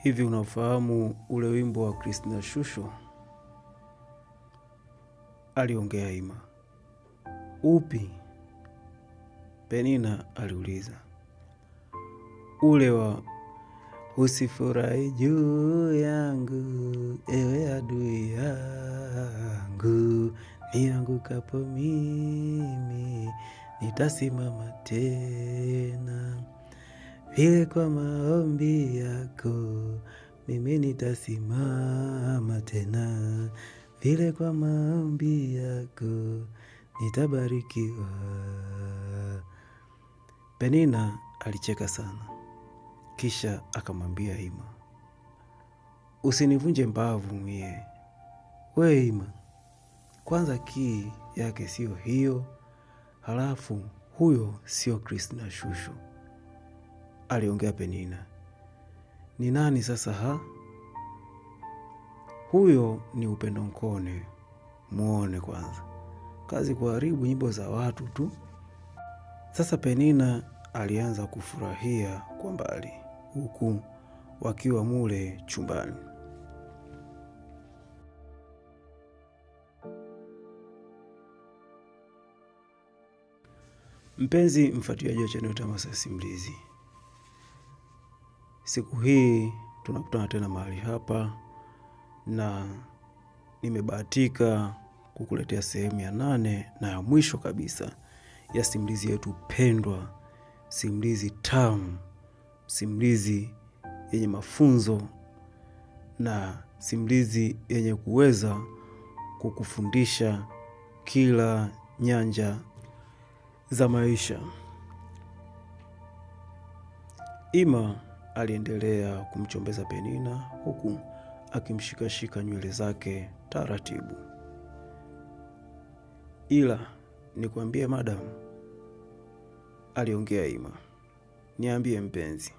Hivi unafahamu ule wimbo wa Christina Shusho? Aliongea Ima. Upi? Penina aliuliza. Ule wa usifurahi juu yangu, ewe adui yangu, niangukapo mimi nitasimama tena. Vile kwa maombi yako mimi nitasimama tena. Vile kwa maombi yako nitabarikiwa. Penina alicheka sana, kisha akamwambia Ima, usinivunje mbavu mie. We Ima, kwanza kii yake sio hiyo, halafu huyo sio Christina Shusho. Aliongea Penina. Ni nani sasa ha? Huyo ni Upendo Nkone. Muone kwanza, kazi kuharibu nyimbo za watu tu. Sasa Penina alianza kufurahia kwa mbali, huku wakiwa mule chumbani. Mpenzi mfuatiliaji wa channel Tamasa Simulizi, siku hii tunakutana tena mahali hapa na nimebahatika kukuletea sehemu ya 8 na ya mwisho kabisa ya simulizi yetu pendwa, simulizi tamu, simulizi yenye mafunzo na simulizi yenye kuweza kukufundisha kila nyanja za maisha. Ima aliendelea kumchombeza Penina huku akimshikashika nywele zake taratibu. Ila nikwambie madam, aliongea Ima, niambie mpenzi,